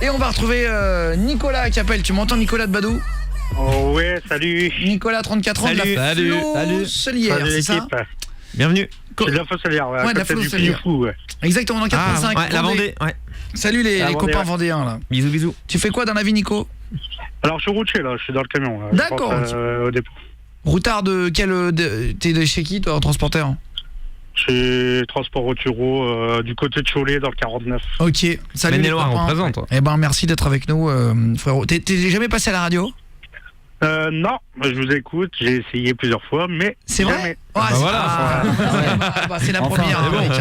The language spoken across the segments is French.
Et on va retrouver Nicolas qui appelle. Tu m'entends, Nicolas de Badou? Oh ouais, salut. Nicolas, 34 ans, de la Flosselière, c'est ça? Bienvenue. C'est de la Fosselière, ouais, de la Fosselière. Ouais. Exactement, dans 85. Ouais, la Vendée, ouais. Salut les copains vendéens là. Bisous. Tu fais quoi dans la vie, Nico? Alors je suis routier là, je suis dans le camion. D'accord. Au dépôt. Routard de quel... T'es de chez qui toi, en transporteur? Chez Transport Roturo, du côté de Cholet dans le 49. Ok, salut les copains. On présente. Eh ben merci d'être avec nous, frérot. T'es jamais passé à la radio? Non, je vous écoute, j'ai essayé plusieurs fois, mais c'est vrai. jamais. Voilà. C'est la première, c'est bon. mec.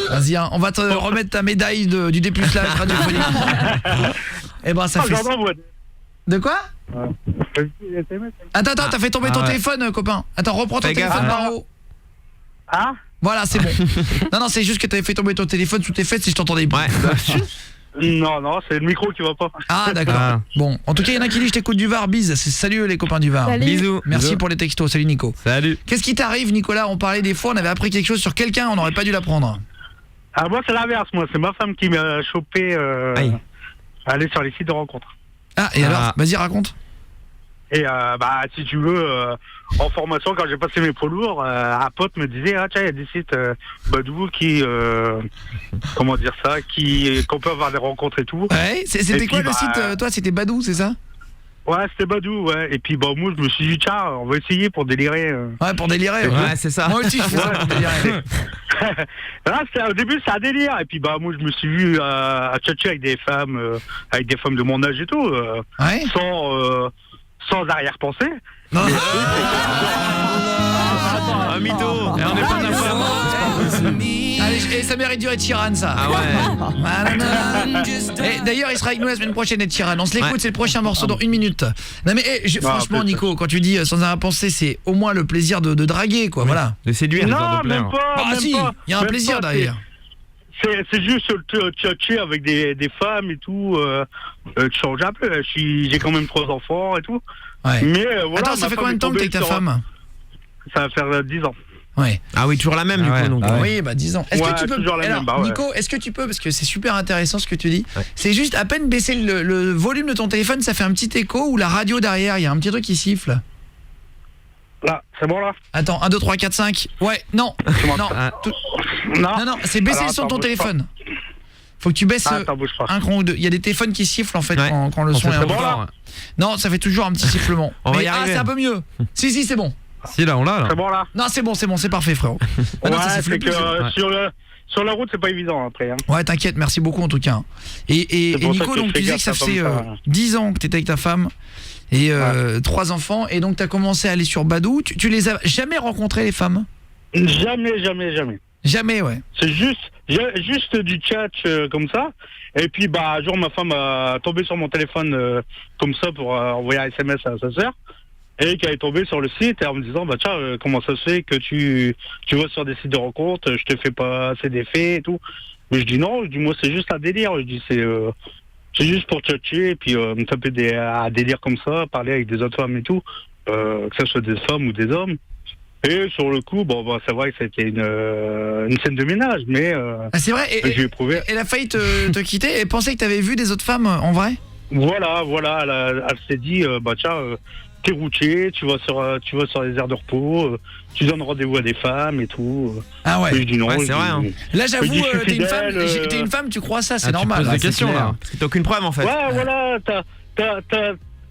Vas-y, on va te remettre ta médaille du dépucelage radiophonique. Eh ben ça fait... De quoi? Attends, t'as fait tomber ton téléphone, copain. Attends, reprends ton téléphone par haut. Ah? Voilà, c'est bon. Non, c'est juste que t'avais fait tomber ton téléphone sous tes fesses si je t'entendais pas. Non, c'est le micro qui va pas. Ah, d'accord. Bon, en tout cas, il y en a qui dit je t'écoute du Var, bise. Salut les copains du Var. Salut. Bisous. Merci pour les textos. Salut Nico. Salut. Qu'est-ce qui t'arrive, Nicolas? On parlait des fois, on avait appris quelque chose sur quelqu'un, on n'aurait pas dû l'apprendre. Ah, moi c'est l'inverse, moi c'est ma femme qui m'a chopé aller sur les sites de rencontres. Ah, et alors? Vas-y, raconte. Et si tu veux, en formation, quand j'ai passé mes poids lourds, un pote me disait tiens, il y a des sites Badou qui comment dire ça, qu'on peut avoir des rencontres et tout. Ouais, c'était quoi le site? Toi, c'était Badou, c'est ça? Ouais, c'était Badou, ouais. Et puis moi je me suis dit tiens, on va essayer pour délirer. Ouais, pour délirer. Ouais, c'est ça. Moi aussi je fais ça pour délirer. Là, au début c'est un délire. Et puis moi je me suis vu à tchatcher avec des femmes de mon âge et tout, ouais. sans arrière-pensée. Non. Un mytho. On est pas d'accord. Allez, ça mérite du Ed Sheeran, ça. Ah ouais. Et d'ailleurs, il sera avec nous la semaine prochaine, Ed Sheeran. On se l'écoute, c'est le prochain morceau dans 1 minute. Non mais franchement, Nico, quand tu dis sans arrière-pensée, c'est au moins le plaisir de draguer, quoi. Voilà. De séduire, non, de même pas. Ah si, il y a un plaisir derrière. C'est juste le tchatcher avec des femmes et tout. Tu changes un peu. J'ai quand même 3 enfants et tout. Ouais. Mais voilà. Attends, ça fait combien de temps que t'es avec ta femme? Ça va faire 10 ans. Ouais. Ah oui, toujours la même du coup donc. Oui, 10 ans. Est-ce que tu peux même, Nico, est-ce que tu peux, parce que c'est super intéressant ce que tu dis. C'est juste à peine baisser le volume de ton téléphone, ça fait un petit écho ou la radio derrière, il y a un petit truc qui siffle. Là, c'est bon là. Attends, 1 2 3 4 5. Ouais, non. Non, c'est baisser le son de ton téléphone. Faut que tu baisses un cran ou deux. Il y a des téléphones qui sifflent en fait quand le son est un peu fort. Non, ça fait toujours un petit sifflement. Mais c'est un peu mieux. Si, c'est bon. Si là, on l'a là. C'est bon là. Non, c'est bon, c'est parfait, frérot. Ouais, c'est que sur la route, c'est pas évident après. Ouais, t'inquiète, merci beaucoup en tout cas. Et Nico, donc tu disais que ça fait 10 ans que t'étais avec ta femme et 3 enfants, et donc t'as commencé à aller sur Badou. Tu les as jamais rencontrées, les femmes? Jamais. Jamais, ouais. C'est juste du chat comme ça. Et puis un jour ma femme a tombé sur mon téléphone comme ça pour envoyer un SMS à sa sœur, et qui est tombée sur le site en me disant tiens, comment ça se fait que tu vas sur des sites de rencontres, je te fais pas assez d'effets et tout. Mais je dis non, moi c'est juste un délire. Je dis c'est juste pour tchatcher et puis me taper un délire comme ça, parler avec des autres femmes et tout, que ce soit des femmes ou des hommes. Et sur le coup, c'est vrai que c'était une scène de ménage, mais c'est vrai. j'ai éprouvé. Elle a failli te quitter et pensait que t'avais vu des autres femmes en vrai? Voilà, elle s'est dit tiens, t'es routier, tu vas sur les aires de repos, tu donnes rendez-vous à des femmes et tout. Ah ouais. Et je dis non. Ouais, c'est vrai. Là j'avoue, t'es une femme, tu crois ça, c'est normal. Tu poses des questions là. T'as aucune preuve en fait. Ouais, voilà.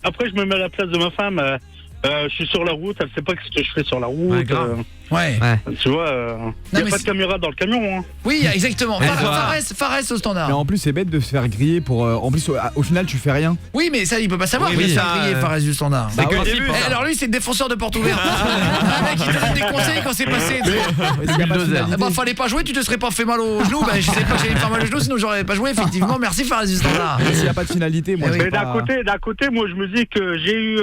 Après, je me mets à la place de ma femme. Je suis sur la route, elle sait pas ce que je fais sur la route. Ouais, grave. Ouais. Tu vois, il n'y a pas de caméra dans le camion. Hein. Oui, exactement. Fares au standard. Mais en plus, c'est bête de se faire griller pour. En plus, au final, tu fais rien. Oui, mais ça, il peut pas savoir. Il va se faire griller, Fares du standard. C'est que le début. Alors lui, c'est le défenseur de porte ouverte. Un mec qui te donne des conseils quand c'est passé. Fallait pas jouer, tu te serais pas fait mal au genou. Je sais pas que j'allais me faire mal au genou, sinon j'aurais pas joué. Effectivement, merci Fares du standard. S'il n'y a pas de finalité, moi. Mais d'un côté, moi, je me dis que j'ai eu.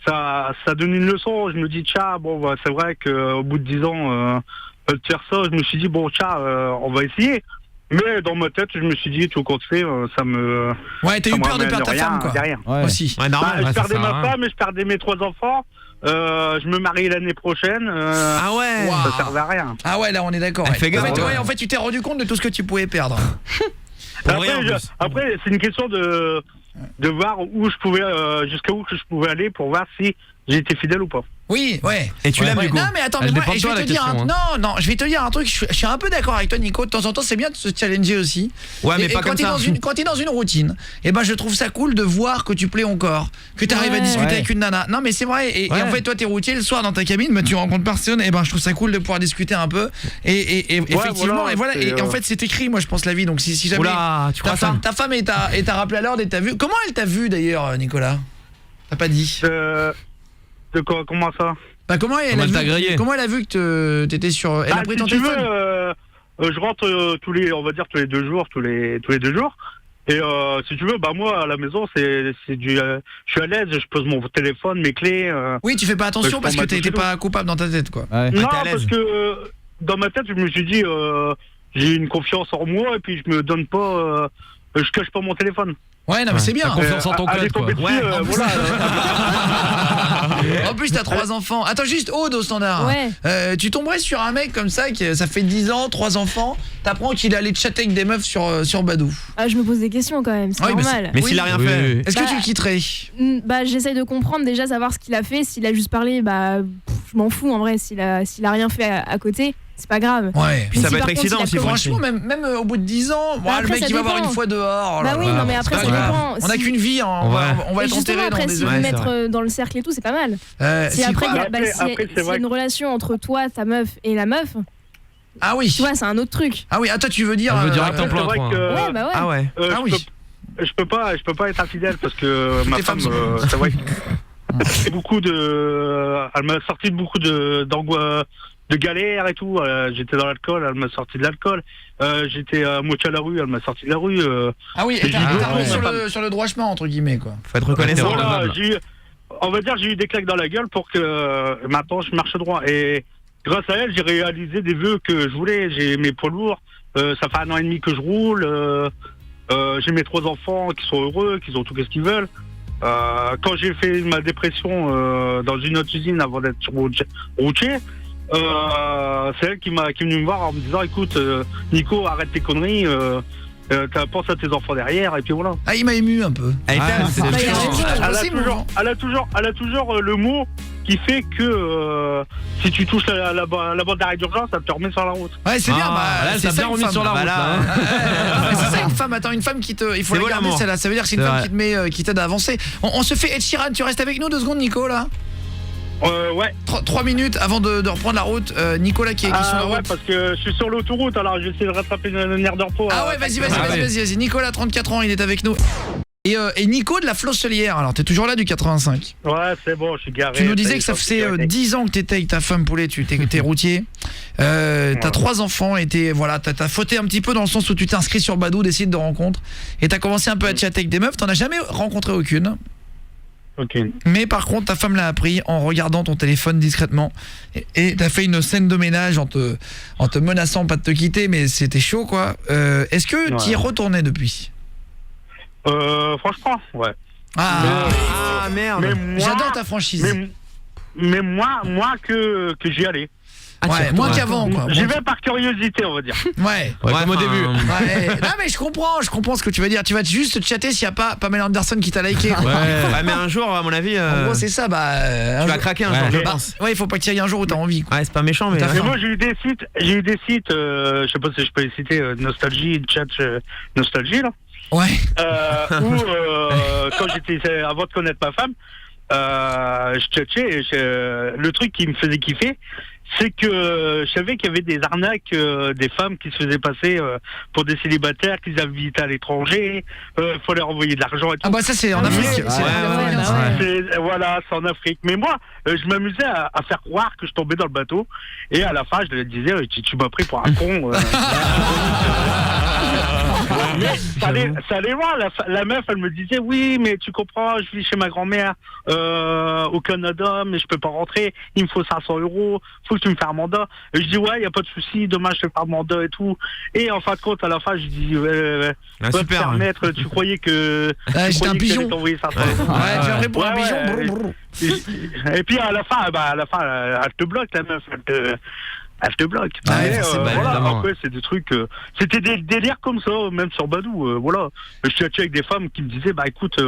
Ça donne une leçon. Je me dis tiens, c'est vrai qu'au bout de 10 ans de faire ça, je me suis dit on va essayer. Mais dans ma tête, je me suis dit tout compte fait, ça me. Ouais, t'as eu peur de perdre ta femme, quoi. Derrière. Ouais. Aussi. Ouais, normal, je perdais ma femme et je perdais mes 3 enfants. Je me marie l'année prochaine. Ah ouais. Ça servait à rien. Ah ouais, là on est d'accord. Fais gaffe. En fait, tu t'es rendu compte de tout ce que tu pouvais perdre. Après, c'est une question de voir où je pouvais, jusqu'à où que je pouvais aller pour voir si j'étais fidèle ou pas. Oui, ouais. Et tu l'aimes, du coup? Non, mais attends, mais moi, je vais te dire je vais te dire un truc. Je suis un peu d'accord avec toi, Nico. De temps en temps, c'est bien de se challenger aussi. Ouais, mais pas comme ça. Quand t'es dans une routine, et ben je trouve ça cool de voir que tu plais encore, que tu arrives à discuter avec une nana. Non, mais c'est vrai. Et en fait, toi, t'es routier le soir dans ta cabine, mais tu rencontres personne. Et ben, je trouve ça cool de pouvoir discuter un peu. Et effectivement, et en fait, c'est écrit, moi, je pense, la vie. Donc si jamais ta femme t'a rappelé à l'ordre et t'a vu. Comment elle t'a vu d'ailleurs, Nicolas? T'as pas dit? De quoi? Comment ça? Bah comment elle a vu que t'étais sur... Elle a pris ton téléphone? Je rentre tous les 2 jours, tous les 2 jours. Et si tu veux, bah moi à la maison c'est du, je suis à l'aise, je pose mon téléphone, mes clés. Oui, tu fais pas attention parce que t'étais pas coupable dans ta tête, quoi. Ouais. Non, parce que dans ma tête je me suis dit j'ai une confiance en moi et puis je me donne pas, je cache pas mon téléphone. Ouais, non mais c'est bien. T'as confiance en ton code, quoi. Ouais, voilà. En plus t'as 3 enfants. Attends, juste Aude au standard. Ouais. Tu tomberais sur un mec comme ça ça fait 10 ans, 3 enfants, t'apprends qu'il est allé chatter avec des meufs sur Badou. Ah, je me pose des questions quand même, c'est normal. Mais s'il a rien fait, est-ce que tu le quitterais? Bah j'essaye de comprendre déjà, savoir ce qu'il a fait. S'il a juste parlé, bah je m'en fous en vrai. S'il a rien fait à côté, c'est pas grave. Ouais. Puis ça peut être excitant aussi. Franchement, même au bout de 10 ans, le mec il va voir une fois dehors. Bah oui, non mais après ça dépend. On a qu'une vie, on va être enterré dans des... Si vous mettre dans le cercle et tout, c'est pas mal. Si après il y a une relation entre toi, ta meuf et la meuf. Ah oui. Tu vois, c'est un autre truc. Ah oui, toi tu veux dire direct en plan 3. Ouais, bah ouais. Ah ouais. Je peux pas être infidèle parce que ma femme, c'est vrai. Elle m'a sorti beaucoup d'angoisse, de galères et tout. J'étais dans l'alcool, elle m'a sorti de l'alcool. J'étais à moitié à la rue, elle m'a sorti de la rue. Ah oui, et t'as sur le droit chemin entre guillemets, quoi. Faut être reconnaissant. Voilà, on va dire j'ai eu des claques dans la gueule pour que maintenant je marche droit. Et grâce à elle, j'ai réalisé des vœux que je voulais. J'ai mes poids lourds. Ça fait 1 an et demi que je roule. J'ai mes 3 enfants qui sont heureux, qui ont tout ce qu'ils veulent. Quand j'ai fait ma dépression dans une autre usine avant d'être routier, c'est elle qui est venue me voir en me disant écoute Nico, arrête tes conneries, pense à tes enfants derrière et puis voilà. Ah, il m'a ému un peu. Elle a toujours le mot qui fait que si tu touches la bande d'arrêt d'urgence, ça te remet sur la route. Ouais, c'est bien. C'est bien remis sur la route. C'est ça une femme. Attends, une femme qui te, il faut la garder celle-là. Ça veut dire que c'est une femme qui t'aide à avancer. On se fait Ed Sheeran. Tu restes avec nous 2 secondes, Nico là. Ouais. 3 minutes avant de reprendre la route. Nicolas qui est sur la route. Ouais, parce que je suis sur l'autoroute, alors j'essaie de rattraper une aire de repos. Ah ouais, vas-y. Nicolas, 34 ans, il est avec nous. Et Nico de la Flosselière, alors t'es toujours là du 85? Ouais, c'est bon, je suis garé. Tu nous disais que ça faisait 10 ans que t'étais avec ta femme poulet, t'es routier. T'as 3 enfants et t'as fauté un petit peu dans le sens où tu t'es inscrit sur Badou, des sites de rencontres. Et t'as commencé un peu à chatter avec des meufs, t'en as jamais rencontré aucune. Okay. Mais par contre ta femme l'a appris en regardant ton téléphone discrètement et t'as fait une scène de ménage en te menaçant pas de te quitter, mais c'était chaud quoi. Est-ce que t'y es retourné depuis? Franchement, ouais. Merde. J'adore ta franchise. Mais moi que j'y allais. Ouais, moins qu'avant quoi. J'y vais par curiosité, on va dire. Ouais, comme au début. Non mais je comprends ce que tu veux dire. Tu vas juste chatter s'il y a pas Pamela Anderson qui t'a liké. Ouais, mais un jour à mon avis en gros, c'est ça tu vas craquer un jour, je pense. Ouais, il faut pas qu'il y ait un jour où t'as envie quoi. Ouais, c'est pas méchant mais moi j'ai eu des sites je sais pas si je peux les citer, Nostalgie, Chat Nostalgie là. Ouais. Où quand j'étais avant de connaître ma femme, je tchatchais le truc qui me faisait kiffer, c'est que je savais qu'il y avait des arnaques des femmes qui se faisaient passer pour des célibataires qu'ils invitaient à l'étranger, faut leur envoyer de l'argent et tout. Ah bah ça c'est en Afrique. Voilà, c'est en Afrique. Mais moi, je m'amusais à faire croire que je tombais dans le bateau et à la fin je leur disais tu m'as pris pour un con. Ça allait loin, la meuf elle me disait oui mais tu comprends, je vis chez ma grand-mère au Canada mais je peux pas rentrer, il me faut 500 €, faut que tu me fasses un mandat. Et je dis ouais y a pas de souci, demain je te fais un mandat et tout. Et en fin de compte à la fin je dis super, te permettre, tu croyais que j'étais un pigeon. Ouais, tu as pour un pigeon. Et puis à la fin elle te bloque la meuf, elle te bloque. Après, c'est des trucs. C'était des délires comme ça, même sur Badou. Voilà. Je suis avec des femmes qui me disaient, bah écoute,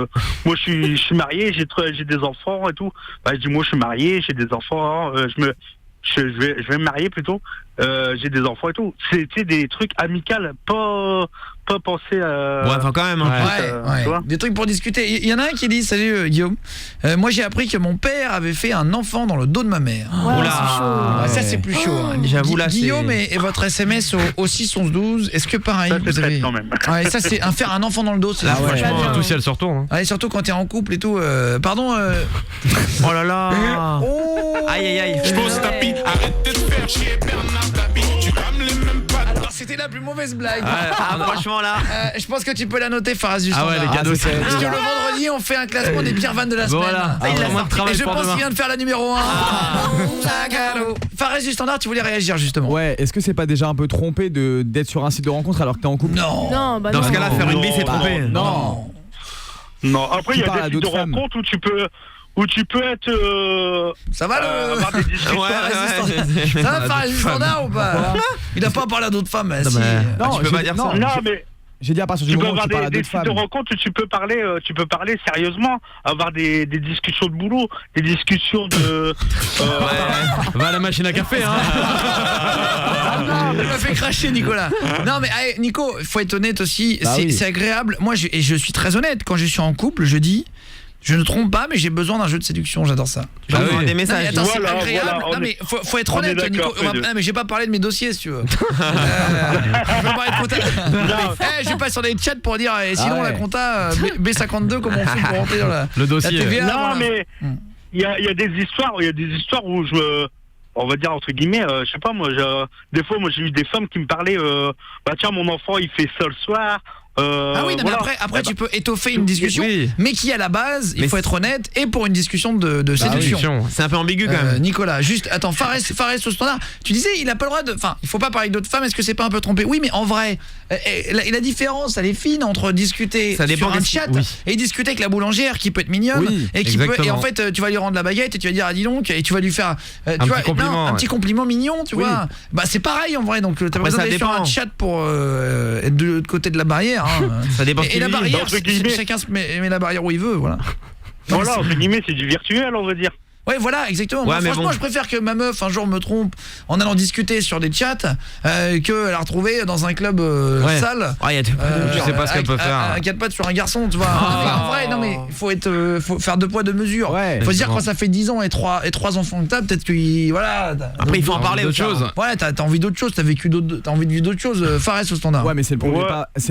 moi je suis marié, j'ai des enfants et tout. Bah je dis, moi je suis marié, j'ai des enfants. Je vais me marier plutôt. J'ai des enfants et tout. C'était des trucs amicales, pas penser à... Ouais, enfin quand même. Ouais. Des trucs pour discuter. Il y en a un qui dit, salut Guillaume, moi j'ai appris que mon père avait fait un enfant dans le dos de ma mère. Ouais, c'est chaud. Ça c'est plus chaud. J'avoue là, Guillaume et votre SMS au 6 11 12, est-ce que pareil ça, vous avez... quand même. Ouais, ça c'est faire un enfant dans le dos, c'est franchement, Surtout si elle se retourne. Ouais, surtout quand t'es en couple et tout. Pardon. Oh là là. Aïe. Je pose tapis, arrête de te faire chier, Bernard Tapie. Tu ramènes les mêmes pattes. Alors c'était la plus mauvaise blague. Franchement là. Je pense que tu peux la noter, Faraz du Ah ouais, Standard. les cadeaux, c'est Parce que le vendredi, on fait un classement des pires vannes de la semaine. Voilà. Et je pour pense demain. qu'il vient de faire la numéro 1. Faraz du Standard, tu voulais réagir justement. Ouais, est-ce que c'est pas déjà un peu trompé d'être sur un site de rencontre alors que t'es en couple? Non. Dans ce cas-là, faire une bille, c'est trompé. Non. Après, il y a des sites de rencontres où tu peux être... Ça va le... avoir des discussions. Ça va Faraz du Standard ou pas? Il a pas parlé à d'autres femmes. Si. Non, tu peux pas dire ça. Non, mais... J'ai dit à partir du Tu peux moment où avoir tu parles à des d'autres sites femmes. de rencontres où tu peux parler sérieusement, avoir des discussions de boulot, des discussions de... Va à la machine à café, hein. Il m'a fait cracher Nicolas. Non mais allez, Nico, il faut être honnête aussi, c'est agréable. Moi je suis très honnête, quand je suis en couple, je dis je ne trompe pas mais j'ai besoin d'un jeu de séduction, j'adore ça. Des messages. Attends, c'est Voilà, agréable. voilà, non mais faut être honnête Nico. Non mais j'ai pas parlé de mes dossiers si tu veux. Je vais parler de compta. Je vais pas sur des chats pour dire sinon la compta B52 comment on fait pour rentrer dans Le dossier. la TVA. Non, voilà. mais il y a des histoires où on va dire entre guillemets, je sais pas moi, des fois moi j'ai eu des femmes qui me parlaient, bah tiens mon enfant il fait ça le soir. Ah oui, non, voilà. mais après tu peux étoffer une discussion, mais qui à la base, il faut être honnête, et pour une discussion de séduction. C'est un peu ambigu quand même. Nicolas, juste, attends, Fares au Standard, tu disais, il a pas le droit de... Enfin, il faut pas parler d'autres femmes, est-ce que c'est pas un peu trompé? Oui, mais en vrai, la différence, elle est fine entre discuter sur un chat et discuter avec la boulangère, qui peut être mignonne, et qui peut... Et en fait, tu vas lui rendre la baguette, et tu vas dire, ah dis donc, et tu vas lui faire... un petit compliment mignon, tu vois. Bah c'est pareil en vrai, donc t'as pas besoin d'aller sur un chat pour être de l'autre côté de la barrière. Ça dépend. Et la barrière, chacun se met la barrière où il veut, voilà. Voilà, entre guillemets, c'est du virtuel, on va dire. Ouais, voilà, exactement. Moi, franchement, je préfère que ma meuf un jour me trompe en allant discuter sur des chats que la retrouver dans un club sale. Je sais pas ce qu'elle peut faire. À 4 pattes sur un garçon, tu vois. En vrai, non mais faut faire 2 poids 2 mesures. Faut se dire quand ça fait 10 ans et 3 enfants que t'as, peut-être que voilà. Après il faut en parler autre chose. Ouais, t'as envie d'autre chose, t'as envie de vivre d'autres choses. Fares au Standard. Ouais, mais c'est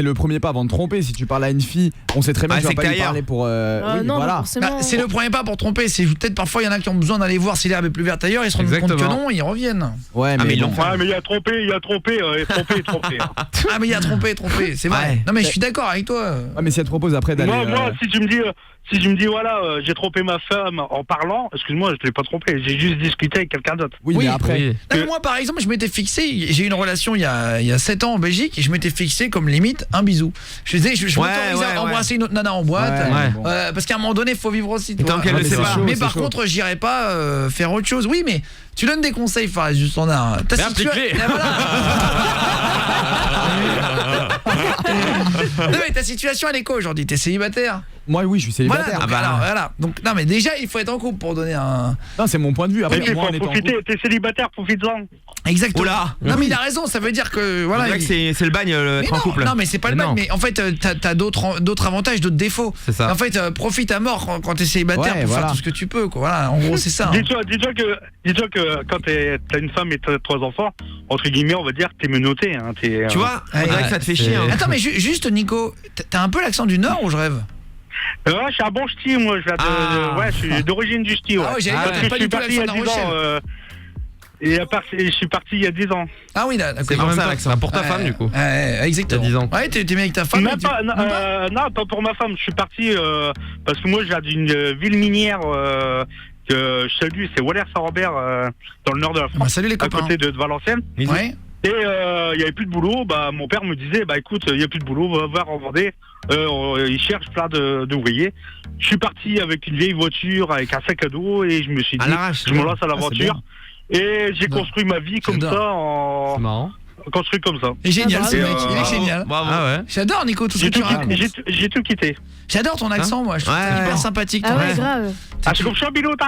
le premier pas avant de tromper. Si tu parles à une fille, on sait très bien que tu vas pas lui parler pour non, voilà. C'est le premier pas pour tromper, c'est peut-être parfois il y en a qui ont besoin d'aller voir si l'herbe est plus verte ailleurs, ils se rendent compte que non, ils reviennent. Ouais, mais il y a trompé. Ah mais il y a trompé, c'est vrai. Non mais je suis d'accord avec toi. Ouais, mais si elle te propose après d'aller moi si tu me dis voilà, j'ai trompé ma femme en parlant, excuse-moi, je l'ai pas trompé, j'ai juste discuté avec quelqu'un d'autre. Oui, mais après Non, mais moi par exemple, je m'étais fixé, j'ai eu une relation il y a 7 ans en Belgique et je m'étais fixé comme limite un bisou. Je m'autorisais à embrasser une autre nana en boîte parce qu'à un moment donné, il faut vivre aussi. Tant qu'elle le sait pas. Mais par contre, j'irais pas faire autre chose. Oui, mais tu donnes des conseils, Fares du Standard. Non mais ta situation elle est quoi aujourd'hui? T'es célibataire? Moi oui, je suis célibataire. Voilà. Donc non mais déjà il faut être en couple pour donner un... Non, c'est mon point de vue. Après moi en étant en couple. T'es célibataire, profite-en. Exactement. Oula. Non mais il a raison, ça veut dire que voilà, c'est le bagne être en couple. Non mais c'est pas le bagne, mais en fait t'as d'autres avantages, d'autres défauts. C'est ça. En fait profite à mort quand t'es célibataire pour faire tout ce que tu peux quoi. Voilà, en gros c'est ça. Dis-toi que quand t'as une femme et t'as 3 enfants, entre guillemets on va dire t'es menotté hein, tu vois, on dirait que ça te fait chier. Attends mais juste Nico, t'as un peu l'accent du Nord ou je rêve? Ouais, je suis un bon ch'ti, moi, je suis d'origine du ch'ti. Ah ouais, j'avais pas du tout l'accent de La Rochelle. Et je suis parti il y a 10 ans. Ah oui, d'accord. C'est comme ça l'accent. Pour ta femme du coup. Exactement. Il y a 10 ans. Ouais, t'es bien avec ta femme. Même pas, non, pas pour ma femme. Je suis parti parce que moi, je viens d'une ville minière que je salue, c'est Wallers-Saint-Robert, dans le nord de la France. Salut les copains. À côté de Valenciennes. Ouais. Et il y avait plus de boulot, bah mon père me disait bah écoute, il y a plus de boulot, va voir en Vendée, il cherche plein d'ouvriers. Je suis parti avec une vieille voiture, avec un sac à dos et je me suis dit je me lance à l'aventure. Et j'ai construit ma vie comme ça en... C'est marrant. Construit comme ça. Et génial ce mec, il est génial. Ah ouais. J'adore Nico tout ce que tu racontes. J'ai tout quitté. J'adore ton accent moi, je trouve ça hyper sympathique. Ah ouais, grave. Ah, je comprends Bilota.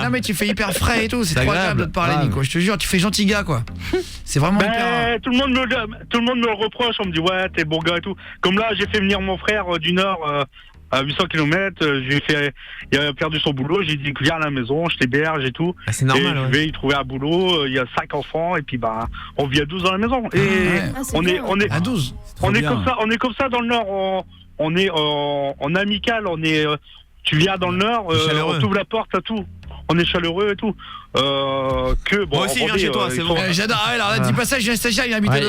Non mais tu fais hyper frais et tout, c'est trop agréable de te parler Nico, je te jure, tu fais gentil gars quoi. C'est vraiment hyper... Tout le monde me le reproche, on me dit ouais t'es bon gars et tout. Comme là j'ai fait venir mon frère du Nord à 800 km, il a perdu son boulot, j'ai dit viens à la maison, je t'héberge et tout. C'est normal. Et je vais y trouver un boulot, il y a 5 enfants et puis bah on vit à 12 dans la maison. Et on est à 12. On est comme ça dans le Nord, on est en amical, tu viens dans le Nord, on t'ouvre la porte à tout. On est chaleureux et tout. Moi aussi, viens chez toi, c'est bon. J'adore. Alors là, dis pas ça, j'ai un stagiaire, il a habité.